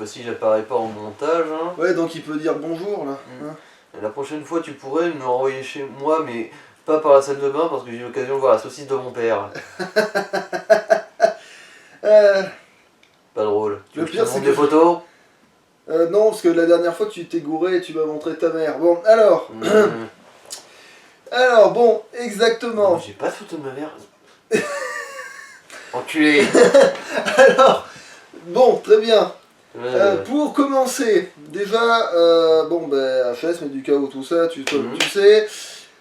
fois-ci j'apparais pas en montage. Hein. Ouais, donc il peut dire bonjour là. Hein. La prochaine fois tu pourrais me renvoyer chez moi, mais pas par la salle de bain parce que j'ai eu l'occasion de voir la saucisse de mon père. Pas drôle. Tu veux que je te montre des photos? Non, parce que la dernière fois tu t'es gouré et tu m'as montré ta mère. Bon, alors. Alors, bon, exactement. J'ai pas de photo de ma mère. Enculé. Alors, bon, très bien. Pour commencer, déjà, bon, ben, HS, mais du chaos, tout ça, tu sais.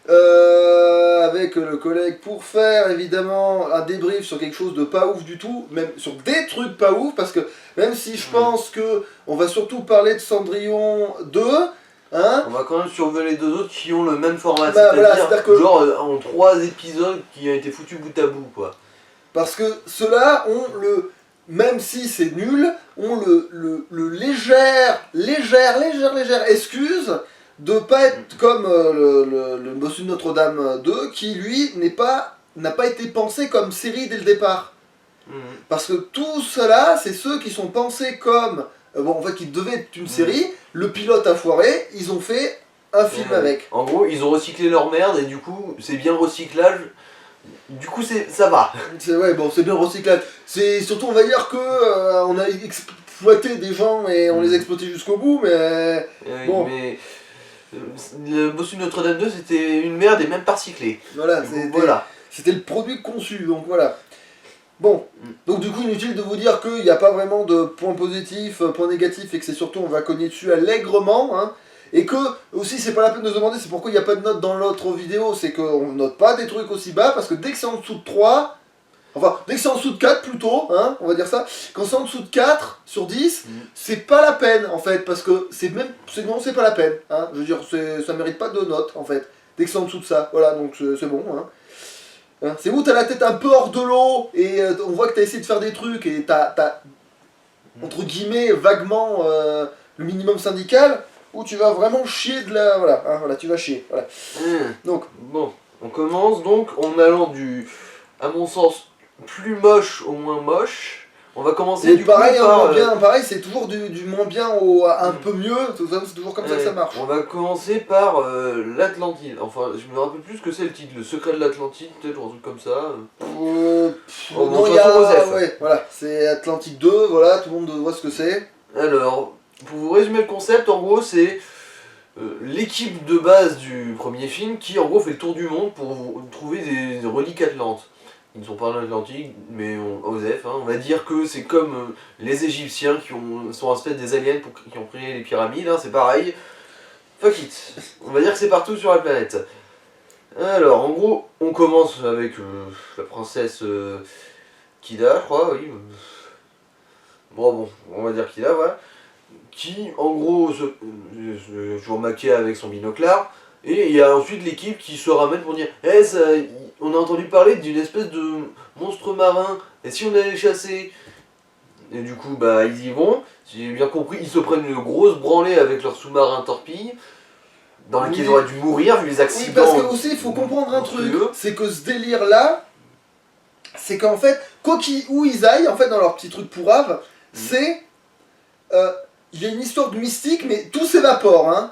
Avec le collègue pour faire évidemment un débrief sur quelque chose de pas ouf du tout, même sur des trucs pas ouf, parce que même si je pense que on va surtout parler de Cendrillon 2, hein, on va quand même survoler les deux autres qui ont le même format, c'est-à-dire que genre en 3 épisodes qui ont été foutus bout à bout, quoi. Parce que ceux-là ont le, même si c'est nul, ont le légère excuse de pas être comme le Bossu de Notre-Dame 2, qui lui n'a pas été pensé comme série dès le départ. Parce que tout cela, c'est ceux qui sont pensés comme, bon, en fait, qui devaient être une série, le pilote a foiré, ils ont fait un film avec. En gros, ils ont recyclé leur merde et du coup, c'est bien le recyclage. Du coup, ça va. Ouais, bon, c'est bien le recyclage. C'est surtout, on va dire que on a exploité des gens et on les a exploités jusqu'au bout, mais bon. Mais le Bossu de Notre-Dame 2, c'était une merde et même pas recyclé. Voilà, c'était le produit conçu, donc voilà. Bon, donc du coup inutile de vous dire qu'il n'y a pas vraiment de points positifs, points négatifs, et que c'est surtout on va cogner dessus allègrement, hein, et que aussi c'est pas la peine de se demander c'est pourquoi il n'y a pas de note dans l'autre vidéo, c'est qu'on note pas des trucs aussi bas, parce que dès que c'est en dessous de 3, enfin dès que c'est en dessous de 4 plutôt, hein, on va dire ça, quand c'est en dessous de 4 sur 10, c'est pas la peine en fait, parce que non c'est pas la peine, hein, je veux dire ça mérite pas de note en fait, dès que c'est en dessous de ça, voilà, donc c'est bon, hein. C'est où t'as la tête un peu hors de l'eau et on voit que t'as essayé de faire des trucs et t'as entre guillemets vaguement le minimum syndical, où tu vas vraiment chier de la... Voilà, hein, voilà, tu vas chier. Voilà. Donc, bon, on commence donc en allant du, à mon sens, plus moche au moins moche. On va commencer et du pareil, coup par... pareil, c'est toujours du moins bien au un peu mieux, c'est toujours comme ça que ça marche. On va commencer par l'Atlantide. Enfin, je me rappelle plus ce que c'est le titre, le secret de l'Atlantide, peut-être, ou un truc comme ça. Non, il y a... Ouais, voilà, c'est Atlantique 2, voilà, tout le monde voit ce que c'est. Alors, pour vous résumer le concept, en gros, c'est l'équipe de base du premier film qui, en gros, fait le tour du monde pour trouver des reliques atlantes. Ils ne sont pas en Atlantique, mais Osef, hein. On va dire que c'est comme les Égyptiens qui sont en fait des aliens qui ont créé les pyramides, hein, c'est pareil. Fuck it. On va dire que c'est partout sur la planète. Alors, en gros, on commence avec la princesse Kida, je crois, oui. Bon, on va dire Kida, voilà. Qui, en gros, toujours maquée avec son binoclard. Et il y a ensuite l'équipe qui se ramène pour dire on a entendu parler d'une espèce de monstre marin, et si on allait le chasser? Et du coup, bah, ils y vont. Si j'ai bien compris, ils se prennent une grosse branlée avec leur sous-marin torpille, dans lequel ils auraient dû mourir vu les accidents. Oui, parce que aussi, il faut comprendre un truc, c'est que ce délire-là, c'est qu'en fait, où ils aillent, en fait, dans leur petit truc pourrave, c'est... il y a une histoire de mystique, mais tout s'évapore, hein.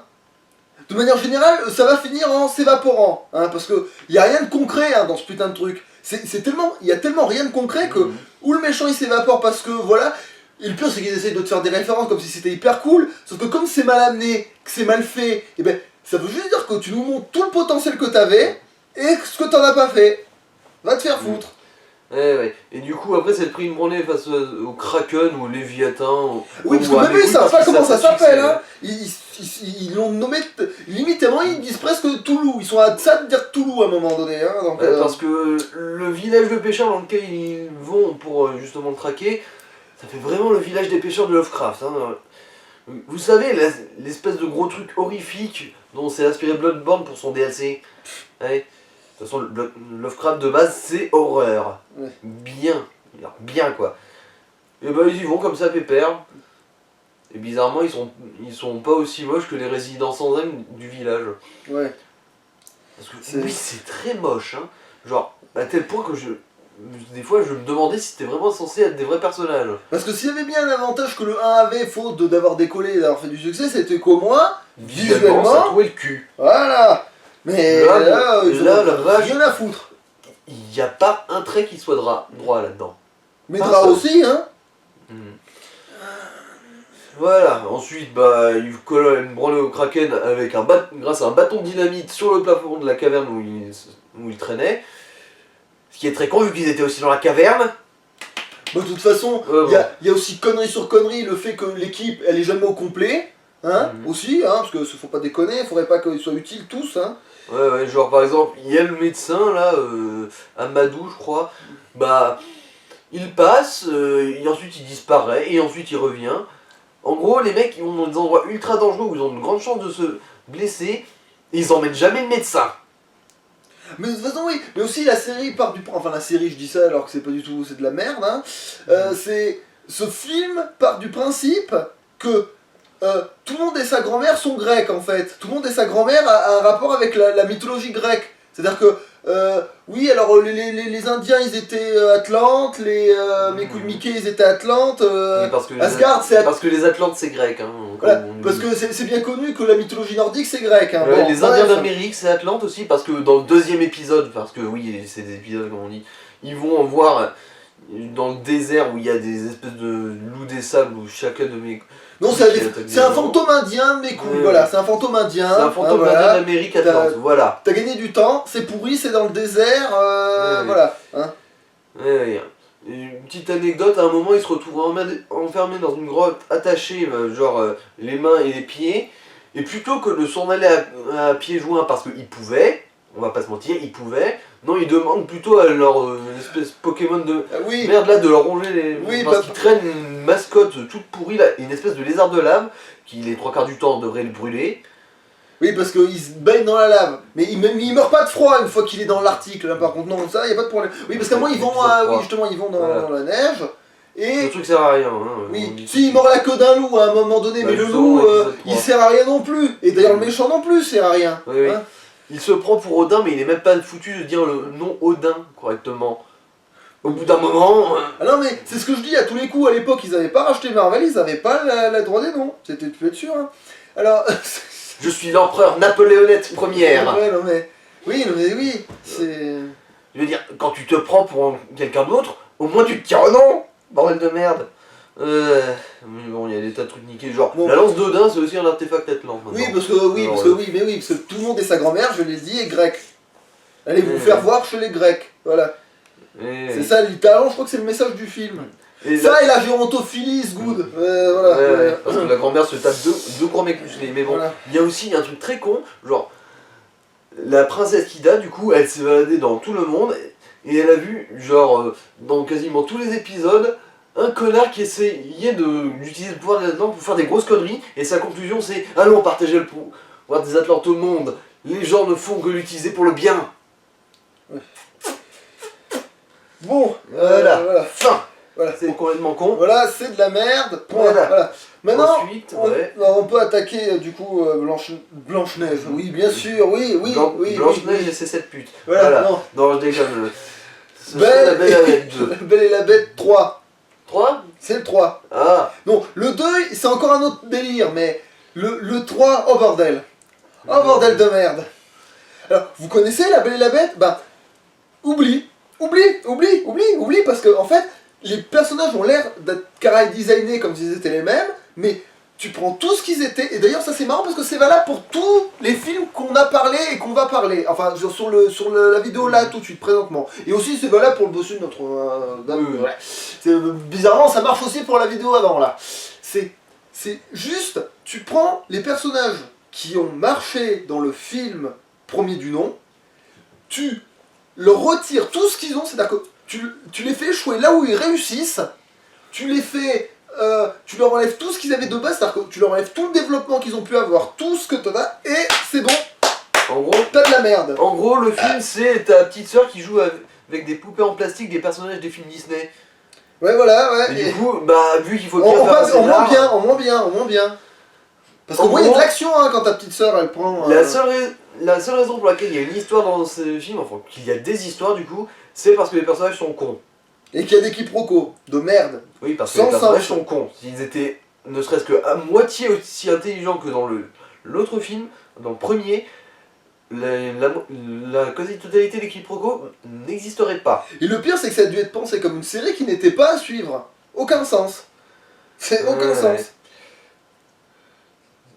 De manière générale, ça va finir en s'évaporant, hein, parce que il y a rien de concret hein, dans ce putain de truc. Il y a tellement rien de concret que où le méchant il s'évapore parce que voilà. Et le pire c'est qu'ils essayent de te faire des références comme si c'était hyper cool, sauf que comme c'est mal amené, que c'est mal fait, et ben ça veut juste dire que tu nous montres tout le potentiel que t'avais et ce que t'en as pas fait. Va te faire foutre. Ouais. Et du coup, après, c'est pris une branlée face au Kraken ou au Léviathan. Oui, parce que même eux, ils savent pas comment ça s'appelle. Hein. Ils l'ont nommé. Limite, tellement ils disent presque Toulouse. Ils sont à ça de dire Toulouse à un moment donné. Hein, donc, parce que le village de pêcheurs dans lequel ils vont pour justement le traquer, ça fait vraiment le village des pêcheurs de Lovecraft. Hein. Vous savez, l'espèce de gros truc horrifique dont s'est inspiré Bloodborne pour son DLC. Ouais. De toute façon, Lovecraft de base, c'est horreur. Ouais. Bien quoi. Et bah ils y vont comme ça, pépère. Et bizarrement, ils sont pas aussi moches que les résidents sans âme du village. Ouais. Parce que oui, c'est très moche, hein. Genre, à tel point que des fois je me demandais si c'était vraiment censé être des vrais personnages. Parce que s'il y avait bien un avantage que le 1 avait, faute d'avoir décollé et d'avoir fait du succès, c'était qu'au moins, Visuellement, ça trouvait le cul. voilà. Mais là, ils là, ont la vache, rien à foutre. il n'y a pas un trait qui soit droit là-dedans. Mais Pas Dra ça. aussi, hein. Voilà, ensuite il colle une branlée au Kraken avec grâce à un bâton de dynamite sur le plafond de la caverne où il traînait. Ce qui est très con vu qu'ils étaient aussi dans la caverne. Bah, de toute façon, Bon. y a aussi connerie sur connerie, le fait que l'équipe, elle est jamais au complet. Hein, aussi, hein, parce que faut pas déconner, faudrait pas qu'ils soient utiles tous, hein. Ouais, genre par exemple, il y a le médecin là, Amadou je crois, il passe, et ensuite il disparaît, et ensuite il revient. En gros, les mecs ils vont dans des endroits ultra dangereux où ils ont de grandes chances de se blesser, et ils emmènent jamais le médecin. Mais de toute façon, oui, mais aussi la série part du... Enfin, la série, je dis ça alors que c'est pas du tout... c'est de la merde, hein. Ce film part du principe que tout le monde et sa grand-mère sont grecs, en fait. Tout le monde et sa grand-mère a un rapport avec la mythologie grecque. C'est-à-dire que, oui, alors les Indiens, ils étaient Atlantes, mes couilles de Mickey, ils étaient Atlantes, Oui, Asgard, c'est... parce que les Atlantes c'est grec. Hein, Voilà, parce que c'est bien connu que la mythologie nordique, c'est grec. Hein. Bon, les bref. Indiens d'Amérique c'est Atlante aussi, parce que dans le deuxième épisode, parce que oui, c'est des épisodes comme on dit, ils vont voir dans le désert où il y a des espèces de loups des sables où chacun de mes... Non, c'est un fantôme indien de mes couilles, voilà, c'est un fantôme indien. C'est un fantôme hein, voilà. indien d'Amérique Atlante, voilà. T'as gagné du temps, c'est pourri, c'est dans le désert, voilà. Hein. Ouais. Une petite anecdote, à un moment il se retrouve enfermé dans une grotte, attaché, les mains et les pieds, et plutôt que de s'en aller à pieds joints parce qu'il pouvait, on va pas se mentir, il pouvait, non, il demande plutôt à leur espèce Pokémon de Oui. merde là de leur ronger les... Oui, parce qu'ils traînent une mascotte toute pourrie là, une espèce de lézard de lave, qui les trois quarts du temps devrait le brûler. Oui, parce qu'il se baigne dans la lave. Mais il meurt pas de froid une fois qu'il est dans l'article, là, par contre, non, ça, y a pas de problème. Oui, parce qu'à moi, ils vont, oui, justement, ils vont dans la neige, et... Le truc sert à rien, hein. Oui, si, il mord la queue d'un loup à un moment donné, mais le loup, il sert à rien non plus. Et d'ailleurs, le méchant non plus sert à rien. Oui. Hein. Il se prend pour Odin, mais il est même pas foutu de dire le nom Odin correctement. Au bout d'un moment... Ah non, mais c'est ce que je dis à tous les coups, à l'époque, ils avaient pas racheté Marvel, ils avaient pas la droit des noms. C'était, tu peux être sûr, hein. Alors... Je suis l'empereur Napoléonette première. Ouais, non mais... Oui, c'est... Je veux dire, quand tu te prends pour quelqu'un d'autre, au moins tu te tiens au nom, bordel de merde. Mais bon, il y a des tas de trucs niqués, genre bon. La lance d'Odin, c'est aussi un artefact atlante maintenant. Oui, parce que tout le monde et sa grand-mère, je l'ai dit, est grec. Allez vous faire voir chez les Grecs, voilà. C'est ça, littéralement, je crois que c'est le message du film. Et la gérontophilie is good. Voilà. Ouais, parce que la grand-mère se tape deux gros mecs musclés. Mais bon, voilà. il y a aussi un truc très con, genre, la princesse Kida, du coup, elle s'est baladée dans tout le monde, et elle a vu, dans quasiment tous les épisodes, un connard qui essayait d'utiliser le pouvoir des Atlantes pour faire des grosses conneries, et sa conclusion c'est « Allons partager le pouvoir des Atlantes au monde, les gens ne font que l'utiliser pour le bien. Ouais. » Bon, voilà. Fin. Voilà, c'est complètement con. Voilà, c'est de la merde. Voilà. Maintenant, ensuite, on peut attaquer du coup Blanche-Neige. Oui, bien sûr, oui. Blanche-Neige et ses 7 putes. Voilà. Non, je déconne. La Belle et la Bête 2. Belle et la Bête 3. 3 C'est le 3. Ah. Non, le 2, c'est encore un autre délire, mais le 3, oh bordel. Oh bordel de merde. Alors, vous connaissez La Belle et la Bête? Ben, oublie, parce que, en fait, les personnages ont l'air d'être carré-designés comme s'ils étaient les mêmes, mais tu prends tout ce qu'ils étaient, et d'ailleurs ça c'est marrant parce que c'est valable pour tous les films qu'on a parlé et qu'on va parler, enfin sur la vidéo là tout de suite, présentement. Et aussi c'est valable pour le bossu de notre... bizarrement ça marche aussi pour la vidéo avant là. C'est juste, tu prends les personnages qui ont marché dans le film premier du nom, tu leur retires tout ce qu'ils ont, c'est-à-dire que tu les fais échouer là où ils réussissent, tu leur enlèves tout ce qu'ils avaient de base, c'est-à-dire que tu leur enlèves tout le développement qu'ils ont pu avoir, tout ce que t'en as, et c'est bon. En gros, t'as de la merde. En gros, le film, c'est ta petite soeur qui joue avec des poupées en plastique, des personnages des films Disney. Ouais, voilà, ouais. Et du coup, vu qu'il faut bien faire un scénar... En moins bien. Parce qu'au moins, il y a de l'action hein, quand ta petite soeur, elle prend... La seule raison pour laquelle il y a une histoire dans ce film, enfin, qu'il y a des histoires du coup, c'est parce que les personnages sont cons. Et qu'il y a des quiproquos de merde. Oui, parce que Sans les personnages sens. sont cons. S'ils étaient ne serait-ce que à moitié aussi intelligents que dans l'autre film, dans le premier, la quasi-totalité des quiproquos n'existerait pas. Et le pire, c'est que ça a dû être pensé comme une série qui n'était pas à suivre. Aucun sens. C'est aucun Ouais. sens.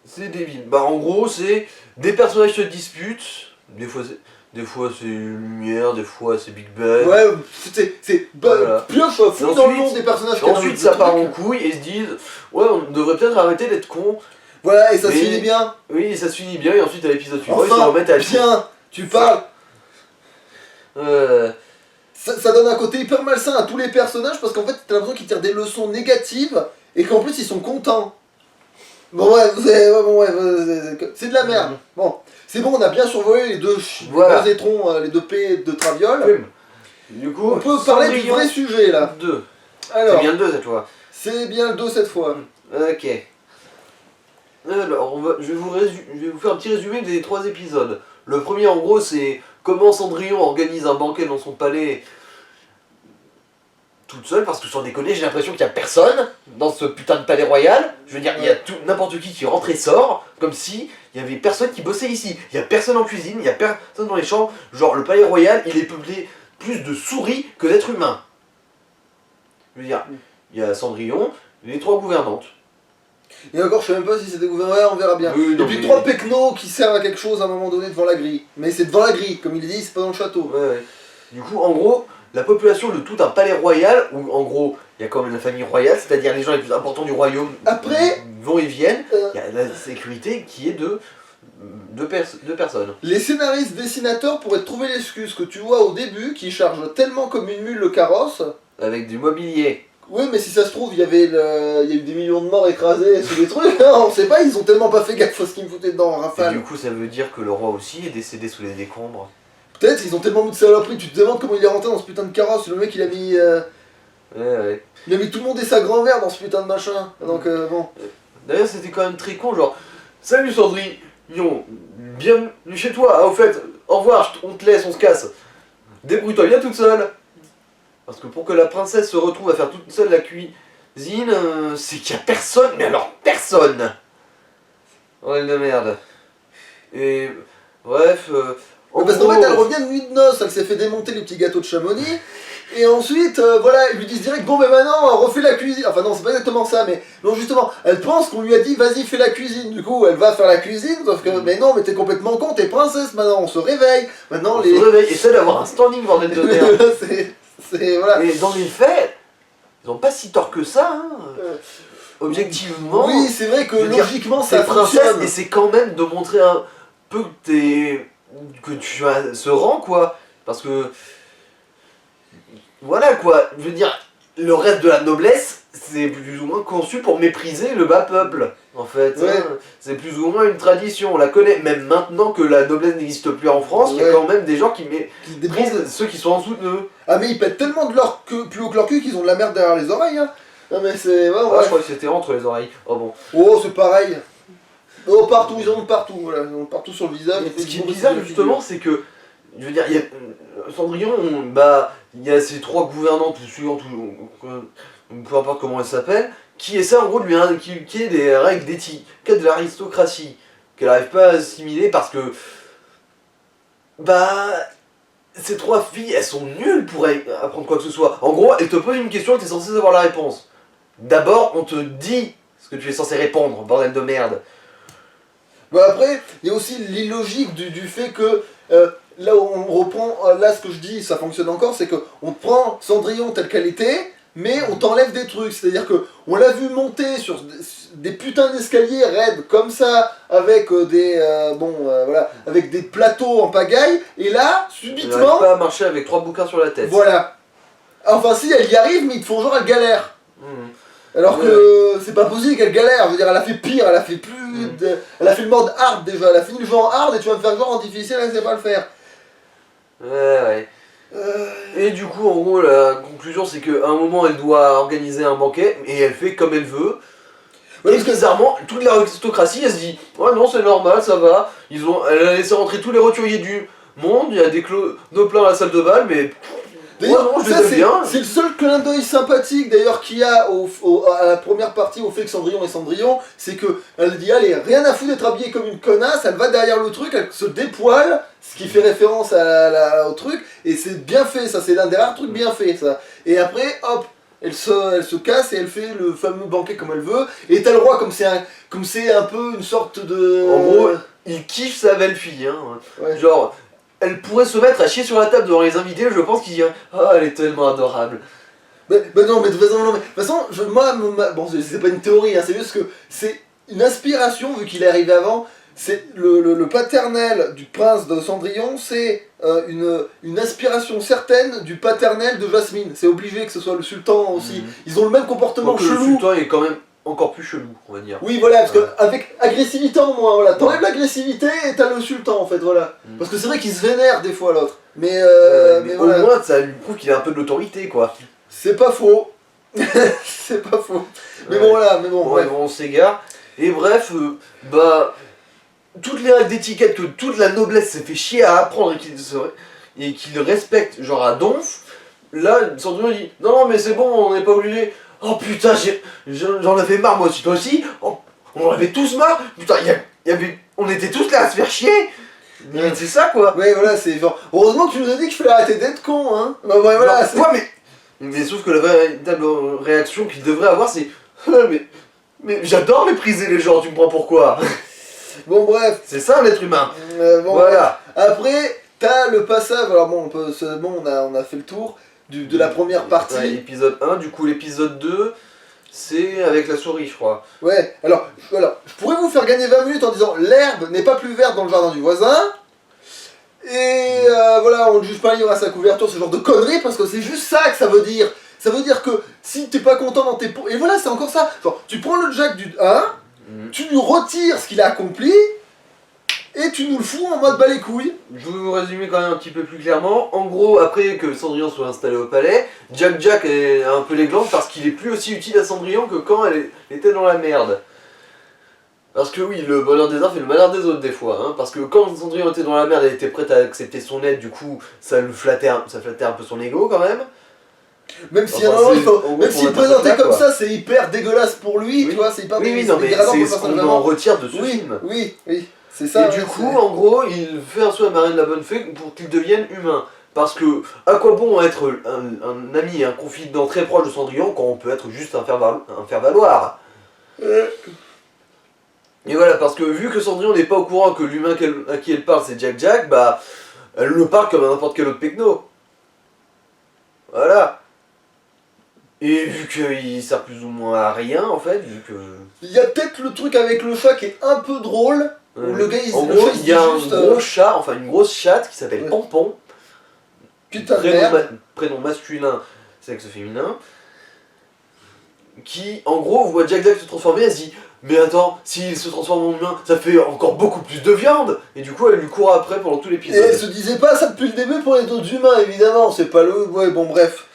C'est débile. Bah en gros, c'est des personnages se disputent, des fois c'est Lumière, des fois c'est Big Ben. Ouais, c'est Voilà. pioche fou Et dans le ensuite- nom des personnages. Et qu'il y a dans ensuite le ça part truc. en couille et se disent ouais on devrait peut-être arrêter d'être con. Voilà, et ça se Mais- finit bien. Oui ça se finit bien et ensuite à l'épisode suivant ils se Enfin, remettent à bien, tu parles. Ça donne un côté hyper malsain à tous les personnages parce qu'en fait t'as l'impression qu'ils tirent des leçons négatives et qu'en plus ils sont contents. Bon ouais, c'est de la merde. Bon, c'est bon, on a bien survolé les deux, Voilà. deux étrons, les deux P de Traviole. Film. Du coup On peut parler du Cendrillon vrai sujet là. 2. C'est Alors, bien le 2 cette fois. c'est bien le dos cette fois. Ok. Alors, je vais vous faire un petit résumé des 3 épisodes. Le premier, en gros, c'est comment Cendrillon organise un banquet dans son palais toute seule, parce que sans déconner, j'ai l'impression qu'il n'y a personne dans ce putain de palais royal. Je veux dire, il y a n'importe qui rentre et sort, comme si il y avait personne qui bossait ici. Il n'y a personne en cuisine, il n'y a personne dans les chambres. Genre, le palais royal, il est peuplé plus de souris que d'êtres humains. Je veux dire, il y a Cendrillon, les 3 gouvernantes. Et encore, je sais même pas si c'est des gouverneurs, on verra bien. Oui, Et non, puis mais- 3 pecnos qui servent à quelque chose à un moment donné devant la grille. Mais c'est devant la grille, comme il dit, c'est pas dans le château. Ouais, ouais. Du coup, en gros, la population de tout un palais royal, où en gros, il y a quand même la famille royale, c'est-à-dire les gens les plus importants du royaume Après- vont et viennent, Euh, il y a la sécurité qui est de deux personnes. Les scénaristes dessinateurs pourraient te trouver l'excuse que tu vois au début qui charge tellement comme une mule le carrosse. Avec du mobilier. Oui, mais si ça se trouve, il y a eu des millions de morts écrasés sous des trucs, hein, on sait pas, ils ont tellement pas fait gaffe à ce qu'ils me foutaient dedans en Et rafale. du coup, ça veut dire que le roi aussi est décédé sous les décombres. Peut-être, ils ont tellement mis de saloperies, tu te demandes comment il est rentré dans ce putain de carrosse, le mec il a mis Ouais. il a mis tout le monde et sa grand-mère dans ce putain de machin, donc bon. D'ailleurs, c'était quand même très con, genre, salut Cendrillon, bienvenue chez toi. Ah, au fait, au revoir, on te laisse, on se casse. Débrouille-toi bien toute seule. Parce que pour que la princesse se retrouve à faire toute seule la cuisine, c'est qu'il y a personne, mais alors personne. Ouais, de merde. Et bref, en Parce qu'en gros, fait, elle revient de nuit de noces, elle s'est fait démonter les petits gâteaux de Chamonix, et ensuite, voilà, ils lui disent direct, bon, mais maintenant, refais la cuisine. Enfin, non, c'est pas exactement ça, mais non, justement, elle pense qu'on lui a dit, vas-y, fais la cuisine. Du coup, elle va faire la cuisine, sauf que, mais non, mais t'es complètement con, t'es princesse maintenant, on se réveille. Maintenant, on se réveille, essaie d'avoir un standing, bordel de merde. voilà. Et dans les faits, ils ont pas si tort que ça, hein. Objectivement. Oui, c'est vrai que je veux dire, logiquement, c'est ça princesse fonctionne. et c'est quand même de montrer un peu que tu as ce rang quoi parce que voilà quoi je veux dire le reste de la noblesse c'est plus ou moins conçu pour mépriser le bas peuple en fait Ouais. hein. C'est plus ou moins une tradition on la connaît même maintenant que la noblesse n'existe plus en France il y a Ouais. quand même des gens qui Qui se débrouillent. méprisent ceux qui sont en dessous d'eux. Ah, mais ils pètent tellement de leur queue, plus haut que leur cul qu'ils ont de la merde derrière les oreilles, hein. Non, mais c'est. Ouais, Ah, ouais. je crois que c'était entre les oreilles oh bon. Oh, c'est pareil. Oh, partout, ils en ont partout, voilà, ils en ont partout sur le visage. Ce qui est bizarre justement, c'est que, je veux dire, il y a Cendrillon, bah, il y a ces 3 gouvernantes suivantes, peu importe comment elles s'appellent, qui essaient en gros de lui inculquer des règles d'étiquette de l'aristocratie, qu'elle n'arrive pas à assimiler parce que, bah, ces 3 filles, elles sont nulles pour apprendre quoi que ce soit. En gros, elles te posent une question et t'es censé avoir la réponse. D'abord, on te dit ce que tu es censé répondre, bordel de merde. Bah après, il y a aussi l'illogique du fait que là où on reprend, là ce que je dis, ça fonctionne encore, c'est que on prend Cendrillon telle qu'elle était, mais on t'enlève des trucs. C'est-à-dire que on l'a vu monter sur des putains d'escaliers raides comme ça, avec voilà, avec des plateaux en pagaille, et là, Elle n'arrive subitement, pas à marcher avec 3 bouquins sur la tête. voilà. Enfin si, elle y arrive, mais ils te font genre elle galère. Mhm. Alors que c'est pas possible qu'elle galère, je veux dire, elle a fait pire, elle a fait plus. Elle a fait le mode hard déjà, elle a fini le jeu en hard et tu vas me faire genre en difficile, elle sait pas le faire. Ouais. Et du coup, en gros, la conclusion, c'est qu'à un moment, elle doit organiser un banquet, et elle fait comme elle veut. Ouais, Et parce que bizarrement, toute l'aristocratie, elle se dit « Ouais, non, c'est normal, ça va. » Elle a laissé rentrer tous les roturiers du monde, il y a des clopins à la salle de bal, mais... D'ailleurs, non, je ça, les aime bien. c'est le seul clin d'œil sympathique d'ailleurs qu'il y a à la première partie au fait que Cendrillon est Cendrillon, c'est que elle dit allez, rien à foutre d'être habillée comme une connasse, elle va derrière le truc, elle se dépoile, ce qui fait référence au truc, et c'est bien fait, ça c'est l'un des rares trucs bien faits ça. Et après, hop, elle se casse et elle fait le fameux banquet comme elle veut, et t'as le roi comme c'est un peu une sorte de... En gros, il kiffe sa belle-fille, hein. Ouais. Genre, elle pourrait se mettre à chier sur la table devant les invités, je pense qu'il dirait « Ah, elle est tellement adorable ». Bah non, mais de toute façon, non, mais de toute façon bon, c'est pas une théorie, hein, c'est juste que c'est une inspiration, vu qu'il est arrivé avant, c'est le paternel du prince de Cendrillon, c'est une inspiration certaine du paternel de Jasmine. C'est obligé que ce soit le sultan aussi. Ils ont le même comportement Donc le chelou. sultan est quand même encore plus chelou, on va dire. Oui, voilà, parce qu'avec agressivité en moins, voilà. T'enlèves l'agressivité et t'as le sultan, en fait, voilà. Parce que c'est vrai qu'il se vénère des fois, l'autre. Mais voilà. Au moins, ça lui prouve qu'il a un peu de l'autorité, quoi. C'est pas faux. C'est pas faux. Mais bon, voilà, mais bon. Bon, Bref. on s'égare. Et bref, bah... Toutes les règles d'étiquette que toute la noblesse s'est fait chier à apprendre et qu'il respecte, genre à donf, là, Cendrillon dit « Non, mais c'est bon, on n'est pas obligé. » Oh putain, j'en avais marre, moi aussi, toi aussi. Oh, on en avait tous marre. Putain, on était tous là à se faire chier. Mais c'est ça, quoi. Ouais, voilà, c'est genre. Heureusement que tu nous as dit qu'il fallait arrêter d'être con, hein. Bah, ouais, voilà, Genre, quoi, mais sauf que la véritable réaction qu'il devrait avoir, c'est mais j'adore mépriser les gens, tu me prends pourquoi? Bon, bref. C'est ça, l'être humain. Bon, Voilà. bref. Après, t'as le passage. Alors, bon, c'est bon, on a fait le tour de la première partie. Ouais, l'épisode 1, du coup, l'épisode 2, c'est avec la souris, je crois. Ouais, alors, je pourrais vous faire gagner 20 minutes en disant l'herbe n'est pas plus verte dans le jardin du voisin. Et voilà, on ne juge pas un livre à sa couverture, ce genre de conneries, parce que c'est juste ça que ça veut dire. Ça veut dire que si t'es pas content dans tes... Et voilà, c'est encore ça. Genre, tu prends le Jack du 1, tu lui retires ce qu'il a accompli, et tu nous le fous en mode bas les couilles. Je vais vous résumer quand même un petit peu plus clairement. En gros, après que Cendrillon soit installé au palais, Jack est un peu les glandes parce qu'il est plus aussi utile à Cendrillon que quand elle était dans la merde. Parce que oui, le bonheur des uns fait le malheur des autres des fois, hein, parce que quand Cendrillon était dans la merde, elle était prête à accepter son aide, du coup, ça flattait un peu son ego quand même. Même si Enfin, même s'il présentait comme ça, c'est hyper dégueulasse pour lui, oui. tu vois, c'est hyper Oui, non, mais c'est ce qu'on en retire de ce film. Oui, c'est ça. Et du coup, en gros, il fait un souhait à Marraine de la Bonne Fée pour qu'il devienne humain. Parce que, à quoi bon être un ami et un confident très proche de Cendrillon quand on peut être juste un faire-valoir. Et voilà, parce que vu que Cendrillon n'est pas au courant que l'humain à qui elle parle c'est Jack, bah, elle le parle comme à n'importe quel autre pecno. Voilà. Et vu qu'il sert plus ou moins à rien, en fait, vu que... Il y a peut-être le truc avec le chat qui est un peu drôle, où le gars, en gros, il y a un gros chat, enfin une grosse chatte qui s'appelle Pompon. Putain de merde. Prénom masculin, sexe féminin. Qui, en gros, voit Jack se transformer, elle se dit « Mais attends, s'il se transforme en humain, ça fait encore beaucoup plus de viande !» Et du coup, elle lui court après pendant tout Et l'épisode. elle se disait pas ça depuis le début pour les autres humains, évidemment, c'est pas le... Ouais, bon, bref.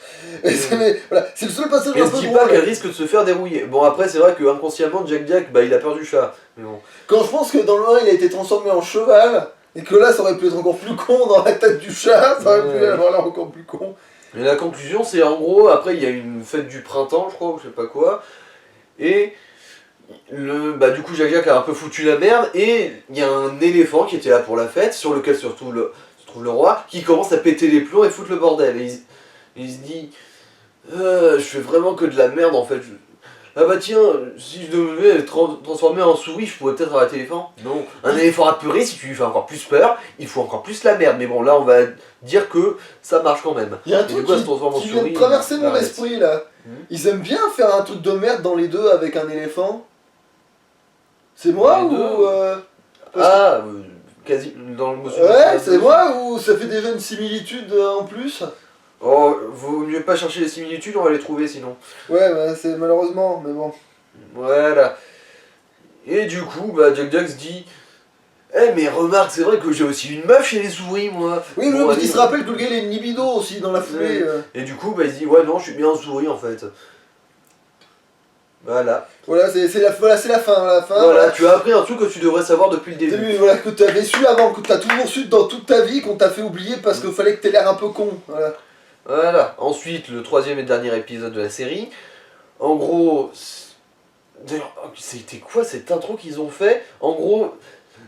Voilà, c'est le seul passage Et un elle se peu dit drôle. pas qu'elle risque de se faire dérouiller. Bon, après, c'est vrai que inconsciemment, Jack, bah, il a peur du chat. Mais bon. Quand je pense que dans le 1, il a été transformé en cheval, et que là, ça aurait pu être encore plus con dans la tête du chat, ça aurait pu avoir l'air encore plus con. Et la conclusion, c'est en gros, après, il y a une fête du printemps, je crois, ou je sais pas quoi. Et bah, du coup, Jack a un peu foutu la merde, et il y a un éléphant qui était là pour la fête, sur lequel se trouve le roi, qui commence à péter les plombs et foutre le bordel. Et il se dit, je fais vraiment que de la merde en fait. Ah bah tiens, si je devais être transformé en souris, je pourrais peut-être arrêter l'éléphant. Non, un éléphant apeuré, si tu lui fais encore plus peur, il faut encore plus la merde. Mais bon, là, on va dire que ça marche quand même. Il y a un Et truc du coup, elle se transforme en qui vient de souris, traverser mon arrête. esprit, là. Ils aiment bien faire un truc de merde dans les deux avec un éléphant. C'est moi Les ou... deux quasi dans le mot Ouais, c'est moi ou ça fait déjà une similitude en plus? Oh, vaut mieux pas chercher les similitudes, on va les trouver sinon. Ouais, bah c'est malheureusement, mais bon. Voilà. Et du coup, bah Jack se dit, eh mais remarque, c'est vrai que j'ai aussi une meuf chez les souris, moi. Oui, Bon, parce qu'il allez, se rappelle que le gars il a une libido aussi dans la foulée. Et du coup, bah il se dit, ouais non, je suis bien en souris en fait. Voilà. Voilà, c'est la fin, la fin. Voilà, tu as appris un truc que tu devrais savoir depuis le T'as début. vu, voilà, que t'avais su avant, que t'as toujours su dans toute ta vie qu'on t'a fait oublier parce qu'il fallait que t'aies l'air un peu con. Voilà. Voilà. Ensuite, le troisième et dernier épisode de la série. En gros, d'ailleurs, c'était quoi cette intro qu'ils ont fait? En gros,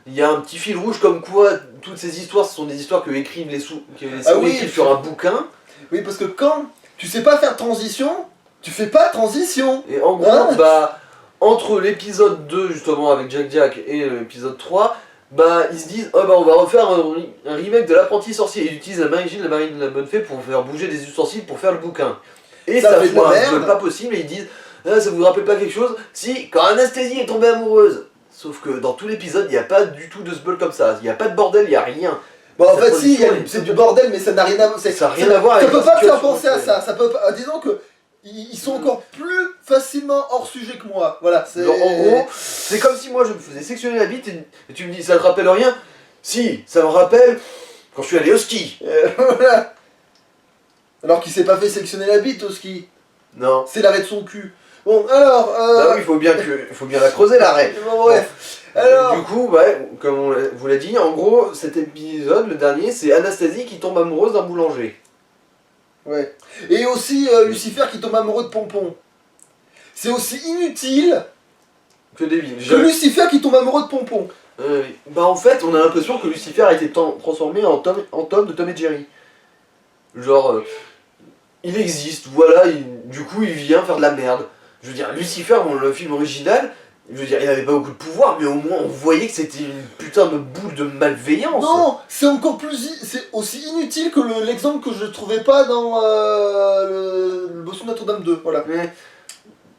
il y a un petit fil rouge comme quoi toutes ces histoires, ce sont des histoires que écrivent que les Ah oui, écrivent sur un bouquin. Oui, parce que quand tu sais pas faire transition, tu fais pas transition. Et en gros, Hein bah, entre l'épisode 2 justement avec Jack et l'épisode 3, bah ils se disent oh bah on va refaire un remake de l'apprenti sorcier. Ils utilisent la Marie-Jeanne, la Marine de la Bonne Fée pour faire bouger des ustensiles pour faire le bouquin. Et Ça ça fait de la foire, merde. c'est pas possible et ils disent ah, ça vous rappelle pas quelque chose? Si, quand Anastasie est tombée amoureuse. Sauf que dans tout l'épisode, il n'y a pas du tout de ce bol comme ça. Il n'y a pas de bordel, il n'y a rien. Bon, en Cette fait, si, production est c'est du bordel, mais ça n'a rien à voir. Ça n'a rien à voir Ça avec peut la pas te faire situation penser à actuelle. ça. Ça peut pas. Disons que ils sont encore plus facilement hors sujet que moi. Voilà. C'est... Genre, en gros, c'est comme si moi je me faisais sectionner la bite et tu me dis ça te rappelle rien? Si, ça me rappelle quand je suis allé au ski. Voilà. Alors qu'il s'est pas fait sectionner la bite au ski. Non. C'est l'arrêt de son cul. Bon, alors. Bah oui, il faut bien la creuser l'arrêt. Bon, bref. Alors. Du coup, ouais, comme on vous l'a dit, en gros, cet épisode, le dernier, c'est Anastasie qui tombe amoureuse d'un boulanger. Ouais. Et aussi Lucifer qui tombe amoureux de Pompon. C'est aussi inutile Que débile. que Lucifer qui tombe amoureux de Pompon. Bah en fait, on a l'impression que Lucifer a été transformé en Tom de Tom et Jerry. Genre, il existe, voilà, du coup il vient faire de la merde. Je veux dire, Lucifer, dans le film original, je veux dire, il avait pas beaucoup de pouvoir, mais au moins on voyait que c'était une putain de boule de malveillance. Non, c'est encore plus... C'est aussi inutile que l'exemple que je trouvais pas dans le Bossu de Notre-Dame 2. Voilà. Mais,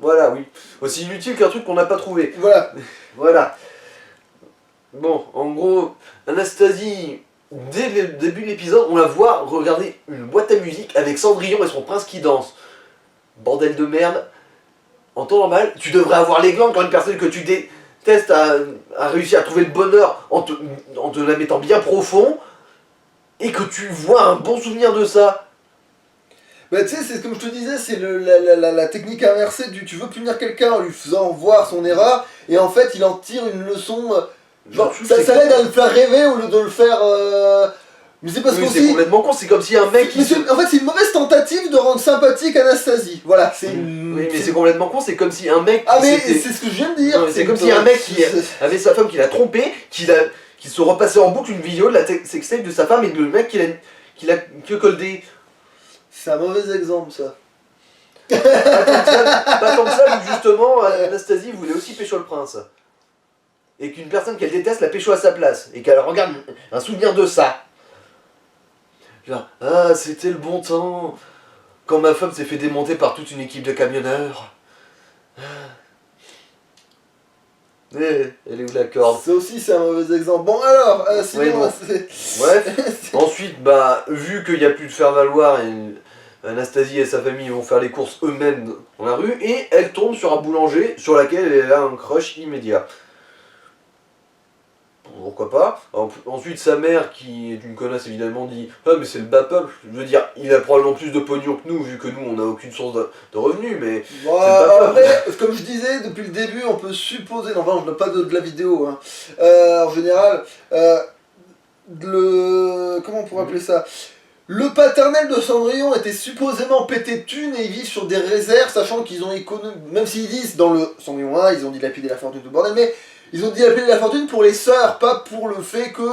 voilà, oui. Aussi inutile qu'un truc qu'on n'a pas trouvé. Voilà. Voilà. Bon, en gros, Anastasie, dès le début de l'épisode, on la voit regarder une boîte à musique avec Cendrillon et son prince qui danse. Bordel de merde. En temps normal, tu devrais avoir les glandes quand une personne que tu détestes a réussi à trouver le bonheur en te la mettant bien profond et que tu vois un bon souvenir de ça. Bah tu sais, c'est comme je te disais, c'est la technique inversée du tu veux punir quelqu'un en lui faisant voir son erreur, et en fait il en tire une leçon... genre, ça l'aide à le faire rêver au lieu de le faire... Mais c'est parce Oui, c'est qu'aussi... complètement con, c'est comme si un mec qui... En fait c'est une mauvaise tentative de rendre sympathique Anastasie. Voilà, c'est une... Oui, mais c'est complètement con, c'est comme si un mec... Ah qui mais s'était- c'est ce que je viens de dire. Non, mais c'est comme si un mec qui avait sa femme qui l'a trompé, qui se repassait en boucle une vidéo de la sextape de sa femme et le mec qui l'a que coldé. C'est un mauvais exemple ça. Pas tant que ça, vu que justement Anastasie voulait aussi pécho le prince. Et qu'une personne qu'elle déteste la pécho à sa place. Et qu'elle regarde un souvenir de ça. Genre, ah c'était le bon temps. Quand ma femme s'est fait démonter par toute une équipe de camionneurs. Eh, elle est où la corde? Ça aussi c'est un mauvais exemple. Bon alors, sinon... Oui, bon. Bref, ensuite, bah, vu qu'il n'y a plus de faire valoir, Anastasie et sa famille vont faire les courses eux-mêmes dans la rue, et elle tombe sur un boulanger sur laquelle elle a un crush immédiat. Pourquoi pas. Ensuite, sa mère, qui est une connasse évidemment, dit ah mais c'est le bas peuple. Je veux dire, il a probablement plus de pognon que nous, vu que nous on n'a aucune source de revenus, mais... Bon, c'est pas grave. après, comme je disais, depuis le début, on peut supposer, non, enfin, je ne pas de la vidéo, hein. En général, comment on pourrait appeler ça? Le paternel de Cendrillon était supposément pété de thunes et ils vivent sur des réserves, sachant qu'ils ont économisé, même s'ils disent dans le Cendrillon 1, ils ont dilapidé la fortune, tout le bordel, mais ils ont dilapidé la fortune pour les sœurs, pas pour le fait que...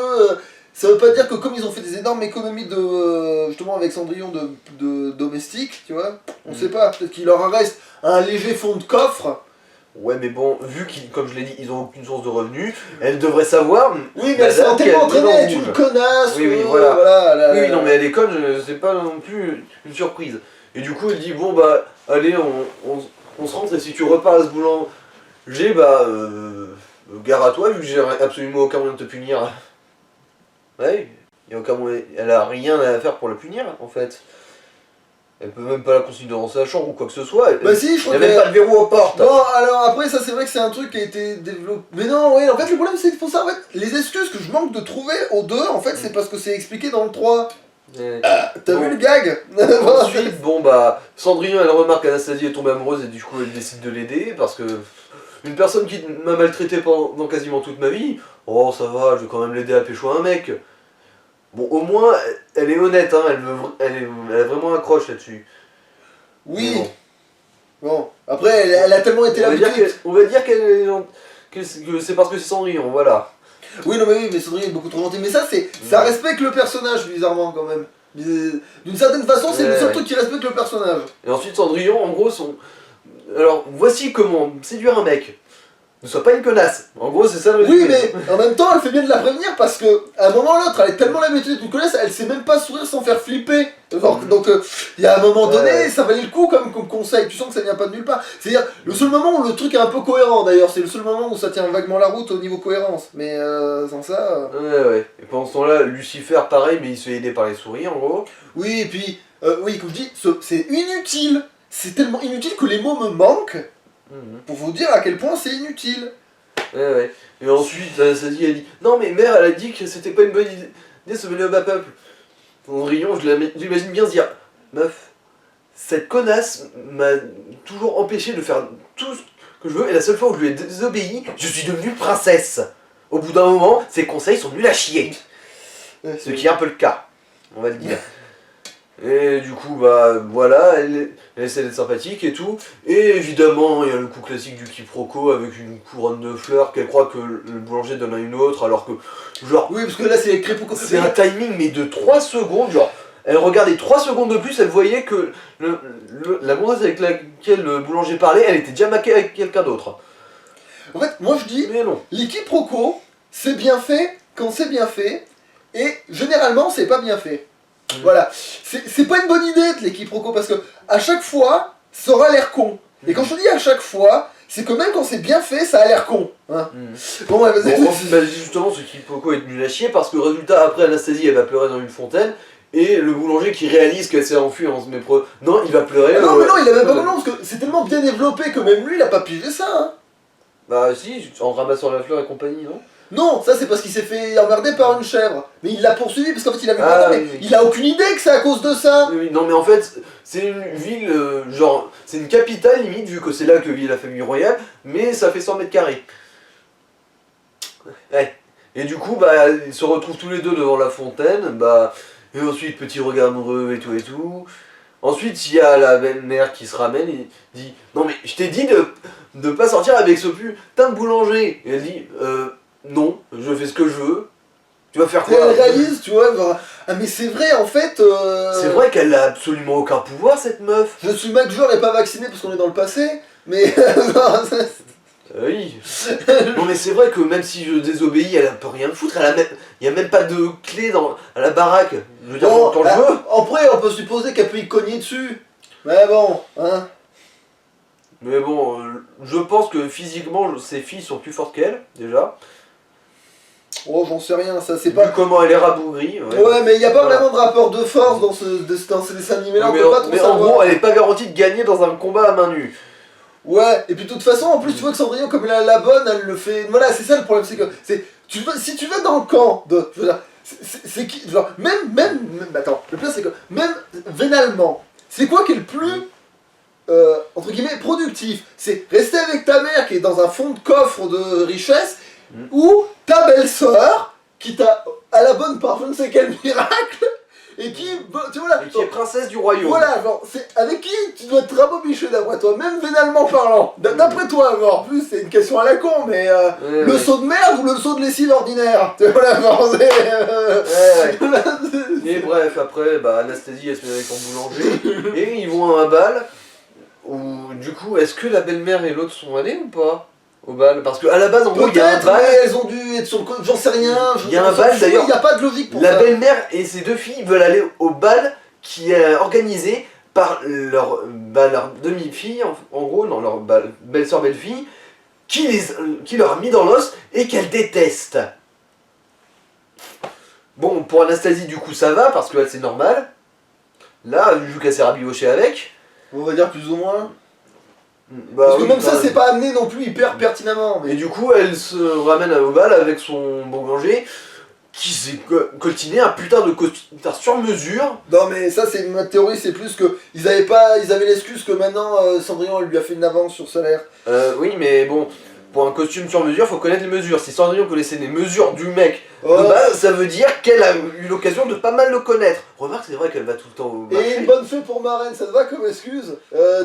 ça veut pas dire que comme ils ont fait des énormes économies de justement avec Cendrillon de domestiques, tu vois, on sait pas, peut-être qu'il leur en reste un léger fond de coffre. Ouais, mais bon, vu qu'ils, comme je l'ai dit, ils ont aucune source de revenus, elle devrait savoir... Oui, mais elle s'est madame, tellement qu'elle est entraînée, elle est rouge. une connasse. Oui, oui, voilà. Oui, non, mais elle... elle est conne, c'est pas non plus une surprise. Et du coup, elle dit bon, bah, allez, on se rentre, et si tu repars à ce boulanger, bah, gare à toi, vu que j'ai absolument aucun moyen de te punir. Ouais, y a aucun moyen, elle a rien à faire pour la punir, en fait. Elle peut même pas la consigner dans sa chambre ou quoi que ce soit. Bah si, je Il crois n'y a même pas de verrou aux portes. Bon, alors après, ça c'est vrai que c'est un truc qui a été développé. Mais non, oui, en fait, le problème c'est pour ça, en fait, les excuses que je manque de trouver au 2, en fait, c'est parce que c'est expliqué dans le 3. T'as Bon. vu le gag? Ensuite, bon bah, Cendrillon elle remarque qu'Anastasie est tombée amoureuse et du coup elle décide de l'aider parce que une personne qui m'a maltraité pendant quasiment toute ma vie, oh ça va, je vais quand même l'aider à pécho un mec. Bon, au moins, elle est honnête, hein, elle a vraiment accroche là-dessus. Oui, Mais bon. Après, elle a tellement été on va dire l'habitude. on va dire que c'est parce que c'est Cendrillon, voilà. Oui, non, mais oui, mais Cendrillon est beaucoup trop gentil. Mais ça respecte le personnage, bizarrement, quand même. D'une certaine façon, c'est le seul truc qui respecte le personnage. Et ensuite, Cendrillon, en gros, alors, voici comment séduire un mec. Ne sois pas une connasse. En gros, c'est ça le Oui, résumé. mais en même temps, elle fait bien de la prévenir parce que à un moment ou l'autre, elle est tellement l'habitude d'une connasse, elle sait même pas sourire sans faire flipper. Donc, il y a un moment donné, Ouais. ça valait le coup comme conseil. Tu sens que ça vient pas de nulle part. C'est-à-dire, le seul moment où le truc est un peu cohérent d'ailleurs, c'est le seul moment où ça tient vaguement la route au niveau cohérence. Mais sans ça. Ouais. Et pendant ce temps-là, Lucifer, pareil, mais il se fait aider par les souris, en gros. Oui, et puis, oui, comme je dis, c'est inutile. C'est tellement inutile que les mots me manquent pour vous dire à quel point c'est inutile. Ouais. Et ensuite, Anastasie, elle dit non, mais mère, elle a dit que c'était pas une bonne idée de se mêler au bas peuple. Cendrillon, j'imagine bien se dire meuf, cette connasse m'a toujours empêché de faire tout ce que je veux, et la seule fois où je lui ai désobéi, je suis devenue princesse. Au bout d'un moment, ses conseils sont nuls à chier. Ce qui est un peu le cas, on va le dire. Et du coup, bah voilà, elle essaie d'être sympathique et tout. Et évidemment, il y a le coup classique du quiproquo avec une couronne de fleurs qu'elle croit que le boulanger donne à une autre, alors que, genre, Oui, parce que là, c'est crépuscule. c'est un timing mais de 3 secondes, genre, elle regardait 3 secondes de plus, elle voyait que la gonzesse avec laquelle le boulanger parlait, elle était déjà maquée avec quelqu'un d'autre. En fait, moi je dis, Mais non. les quiproquos, c'est bien fait quand c'est bien fait, et généralement, c'est pas bien fait. Voilà. C'est pas une bonne idée, les quiproquos, parce que à chaque fois, ça aura l'air con. Et quand je dis à chaque fois, c'est que même quand c'est bien fait, ça a l'air con. Hein. Bon, ouais, vas-y. Bon, ensuite, bah, justement, ce quiproquo est nul à chier parce que résultat, après, Anastasie, elle va pleurer dans une fontaine. Et le boulanger qui réalise qu'elle s'est enfuie en se mépreux. Non, il va pleurer. Ah non, mais non, il a même pas compris, parce que c'est tellement bien développé que même lui, il a pas pigé ça. Hein. Bah si, en ramassant la fleur et compagnie, non? Non, ça c'est parce qu'il s'est fait emmerder par une chèvre. Mais il l'a poursuivi parce qu'en fait il a vu Ah, pas mais oui. il a aucune idée que c'est à cause de ça. Oui, non, mais en fait, c'est une ville, genre, c'est une capitale limite, vu que c'est là que vit la famille royale, mais ça fait 100 mètres carrés. Ouais. Et du coup, bah, ils se retrouvent tous les deux devant la fontaine, bah, et ensuite, petit regard amoureux et tout et tout. Ensuite, il y a la belle-mère qui se ramène et dit non, mais je t'ai dit de pas sortir avec ce putain de boulanger. Et elle dit non, je fais ce que je veux. Tu vas faire Et quoi? elle réalise, tu vois, genre, ah mais c'est vrai en fait. C'est vrai qu'elle a absolument aucun pouvoir, cette meuf. Je suis majeur et pas vacciné parce qu'on est dans le passé, mais. Oui. Non, mais c'est vrai que même si je désobéis, elle peut rien me foutre. Il y a même pas de clé à la baraque. Je veux dire, Bon, quand je veux. après on peut supposer qu'elle peut y cogner dessus. Mais bon, hein. Mais bon, je pense que physiquement, ses filles sont plus fortes qu'elle, déjà. Oh, j'en sais rien, ça c'est Vu pas. comment elle est rabougrie. Ouais, mais il y a pas Voilà. vraiment de rapport de force dans ces dessins animés là, on mais peut pas trop mais en savoir. gros, elle est pas garantie de gagner dans un combat à main nue. Ouais, et puis de toute façon, en plus, tu vois que Cendrillon, comme elle a la bonne, elle le fait. Voilà, c'est ça le problème, c'est que. Si tu vas dans le camp de. Je veux dire, c'est qui. Genre, attends, le pire, c'est que. Même vénalement, c'est quoi qui est le plus. Entre guillemets, productif? C'est rester avec ta mère qui est dans un fond de coffre de richesse, ou ta belle-sœur qui t'a à la bonne par je ne sais quel miracle, et qui. Tu vois là. Et qui est princesse du royaume. Voilà, genre, c'est avec qui tu dois te rabobicher d'après toi, même vénalement parlant. D'après toi, genre, en plus, c'est une question à la con, mais le seau de merde ou le seau de lessive ordinaire? Voilà, genre, Et bref, après, bah, Anastasie, elle se met avec son boulanger. Et ils vont à un bal. Où, du coup, est-ce que la belle-mère et l'autre sont allés ou pas? Au bal? Parce qu'à la base, en gros, il y a un Peut-être, bal. mais elles ont dû être sur le côté, j'en sais rien. Il y a un bal, d'ailleurs. Il n'y a pas de logique pour La ça. belle-mère et ses deux filles veulent aller au bal qui est organisé par leur demi-fille, en gros, non, leur belle-sœur, belle-fille, qui leur a mis dans l'os et qu'elle déteste. Bon, pour Anastasie, du coup, ça va, parce que elle, c'est normal. Là, vu qu'elle s'est rabibochée avec. On va dire plus ou moins. Bah, Parce que oui, même ça, quand c'est pas amené non plus hyper pertinemment. Et Mais... du coup, elle se ramène au bal avec son boulanger qui s'est coltiné un putain de costard sur mesure. Non mais ça c'est ma théorie, c'est plus que ils avaient l'excuse que maintenant Cendrillon elle lui a fait une avance sur salaire. Oui, mais bon, pour un costume sur mesure, faut connaître les mesures. Si Cendrillon connaissait les mesures du mec Oh. de base, ça veut dire qu'elle a eu l'occasion de pas mal le connaître. Remarque, c'est vrai qu'elle va tout le temps au Et marché. une bonne fée pour Marraine, ça te va comme excuse?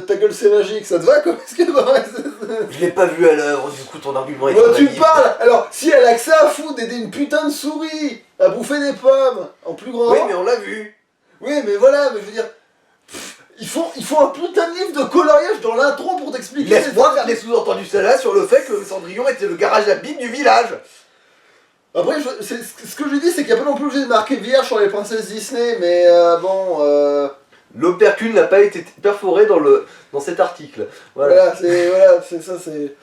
Ta gueule c'est magique, ça te va comme excuse? Je l'ai pas vu à l'œuvre, du coup ton argument est Bah, trop tu naïf. parles. Alors, si elle a que ça à foutre d'aider une putain de souris à bouffer des pommes en plus grand. Oui, mais on l'a vu. Oui, mais voilà, mais je veux dire. Ils font un putain de livre de coloriage dans l'intro pour t'expliquer. Laisse-moi faire des sous-entendus salades sur le fait que Cendrillon était le garage à bite du village. Après, ce que je dis, c'est qu'il n'y a pas non plus obligé de marquer vierge sur les princesses Disney, mais bon. L'opercule n'a pas été perforé dans cet article. Voilà, c'est ça, c'est.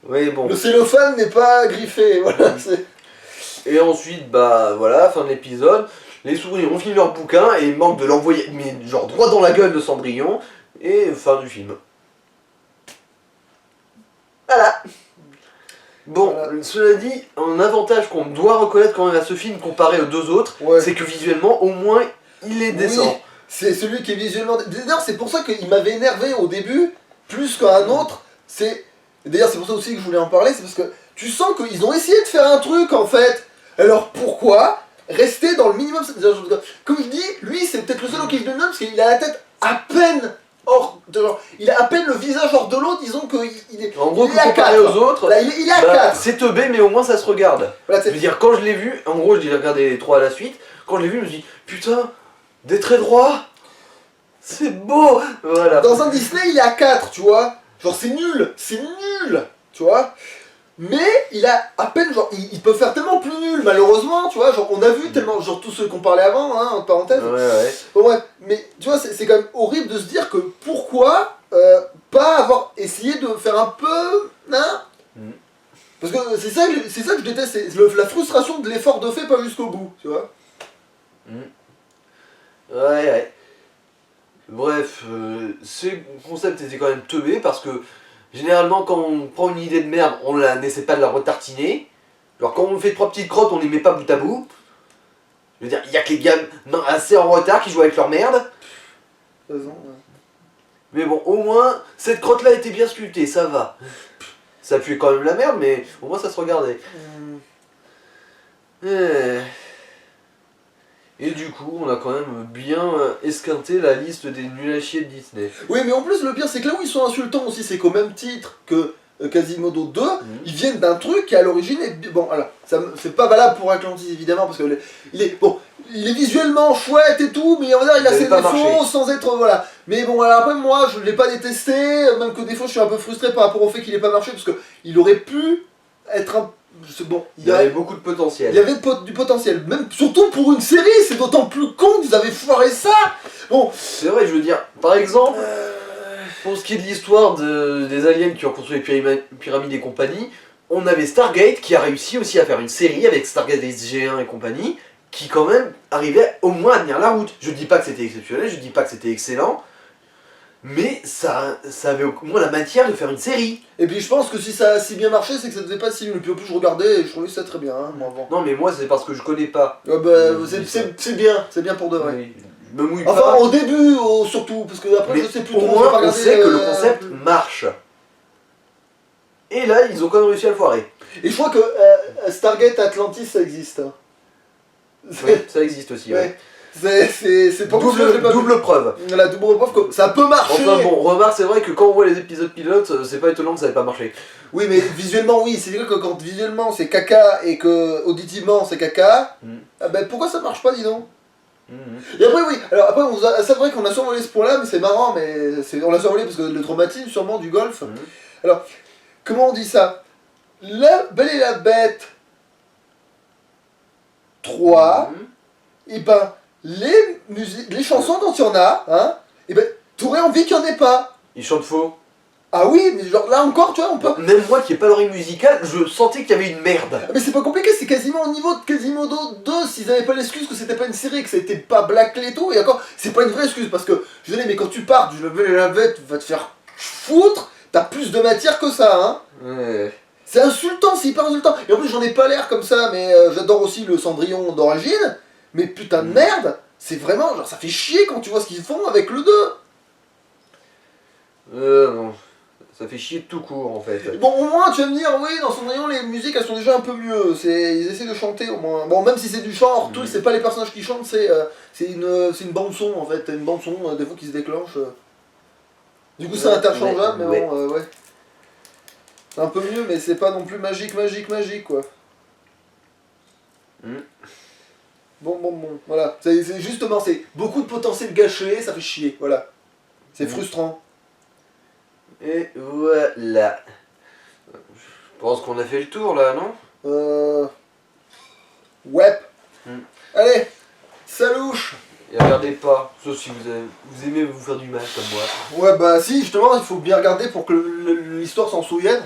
Oui, bon. Le cellophane n'est pas griffé, voilà, c'est. Et ensuite, bah voilà, fin de l'épisode. Les souris ont fini leur bouquin et manquent de l'envoyer, mais genre droit dans la gueule de Cendrillon. Et fin du film. Voilà. Bon, Voilà. cela dit, un avantage qu'on doit reconnaître quand même à ce film comparé aux deux autres, Ouais. c'est que visuellement, au moins, il est décent. Oui, c'est celui qui est visuellement. D'ailleurs, c'est pour ça qu'il m'avait énervé au début, plus qu'un autre. D'ailleurs, c'est pour ça aussi que je voulais en parler, c'est parce que tu sens qu'ils ont essayé de faire un truc en fait. Alors pourquoi rester dans le minimum? Comme je dis, lui, c'est peut-être le seul qui je le nomme parce qu'il a la tête à peine hors de genre. Il a à peine le visage hors de l'eau, disons qu'il est. En gros, il est à comparé 4. aux autres, Là, il est à bah, 4. c'est teubé, mais au moins ça se regarde. Voilà, Je veux dire, quand je l'ai vu, en gros, j'ai regardé les trois à la suite, quand je l'ai vu, je me suis dit, putain, des traits droits, c'est beau, voilà. Dans un Disney, il est à 4, tu vois. Genre, c'est nul, tu vois. Mais il a à peine, genre, il peut faire tellement plus nul, malheureusement, tu vois. Genre, on a vu tellement, genre, tous ceux qu'on parlait avant, hein, entre parenthèses. Ouais. Bon, bref, mais tu vois, c'est quand même horrible de se dire que pourquoi pas avoir essayé de faire un peu. Hein Parce que c'est ça que je déteste, c'est la frustration de l'effort de fait pas jusqu'au bout, tu vois. Ouais. Bref, ce concept était quand même teubé parce que généralement quand on prend une idée de merde, on n'essaie pas de la retartiner. Genre quand on fait trois petites crottes, on les met pas bout à bout. Je veux dire, il y a que les gars assez en retard qui jouent avec leur merde. Raison, ouais. Mais bon, au moins, cette crotte-là était bien sculptée, ça va. Ça puait quand même la merde, mais au moins ça se regardait. Et du coup, on a quand même bien esquinté la liste des nuls à chier de Disney. Oui, mais en plus, le pire, c'est que là où ils sont insultants aussi, c'est qu'au même titre que Quasimodo 2, ils viennent d'un truc qui à l'origine est. Bon, alors, c'est pas valable pour Atlantis évidemment, parce que il est visuellement chouette et tout, mais on va dire, il a ses défauts sans être. Voilà. Mais bon, alors après, moi, je l'ai pas détesté, même que des fois, je suis un peu frustré par rapport au fait qu'il ait pas marché, parce qu'il aurait pu être un. Bon, il y avait beaucoup de potentiel. Il y avait du potentiel, même surtout pour une série, c'est d'autant plus con que vous avez foiré ça. Bon, c'est vrai, je veux dire, par exemple, pour ce qui est de l'histoire des aliens qui ont construit les pyramides et compagnie, on avait Stargate qui a réussi aussi à faire une série avec Stargate SG1 et compagnie, qui quand même arrivait au moins à tenir la route. Je dis pas que c'était exceptionnel, je dis pas que c'était excellent, mais ça avait au moins la matière de faire une série. Et puis je pense que si ça a si bien marché, c'est que ça devait pas si nul. Et puis en plus je regardais et je trouvais ça très bien, hein, moi avant. Non mais moi c'est parce que je connais pas. C'est bien pour de vrai. Oui, je me mouille enfin pas. au début surtout, parce que après mais je sais plus au trop. moins on sait que le concept marche. Et là ils ont quand même réussi à le foirer. Et je crois que Stargate Atlantis ça existe. Hein. Oui, ça existe aussi, ouais. C'est pas double preuve. La double preuve que ça peut marcher. Enfin bon, remarque, c'est vrai que quand on voit les épisodes pilotes, c'est pas étonnant que ça n'ait pas marché. Oui, mais visuellement, oui, c'est vrai que quand visuellement c'est caca et que auditivement c'est caca, ah ben pourquoi ça marche pas, dis donc? Et après, oui, alors après, c'est vrai qu'on a survolé ce point-là, mais c'est marrant, mais on l'a survolé parce que le traumatisme, sûrement, du golf. Alors, comment on dit ça? La Belle et la Bête 3, et ben, les chansons dont il y en a, hein, et ben, t'aurais envie qu'il n'y en ait pas. Ils chantent faux. Ah oui, mais genre là encore, tu vois, on peut. Même moi qui n'ai pas l'oreille musicale, je sentais qu'il y avait une merde. Mais c'est pas compliqué, c'est quasiment au niveau de Quasimodo 2, s'ils avaient pas l'excuse que c'était pas une série, que c'était pas Black Leto, et encore, c'est pas une vraie excuse, parce que, je veux dire, mais quand tu pars du Belle et la Bête, va te faire foutre, t'as plus de matière que ça, hein. Ouais. C'est insultant, c'est hyper insultant. Et en plus, j'en ai pas l'air comme ça, mais j'adore aussi le Cendrillon d'origine. Mais putain de merde, c'est vraiment, genre, ça fait chier quand tu vois ce qu'ils font avec le 2. Non. Ça fait chier tout court en fait. Bon, au moins, tu vas me dire, oui, dans Cendrillon, les musiques, elles sont déjà un peu mieux. Ils essaient de chanter au moins. Bon, même si c'est du chant, tout, c'est pas les personnages qui chantent, c'est une bande-son en fait. T'as une bande-son, des fois, qui se déclenche. Du coup, c'est interchangeable, mais bon, ouais. C'est un peu mieux, mais c'est pas non plus magique, quoi. Bon, voilà. C'est justement, c'est beaucoup de potentiel gâché, ça fait chier, voilà. C'est frustrant. Et voilà. Je pense qu'on a fait le tour là, non? Ouais. Allez, salouche. Et regardez pas, sauf si vous aimez vous faire du mal comme moi. Ouais, bah si, justement, il faut bien regarder pour que l'histoire s'en souvienne.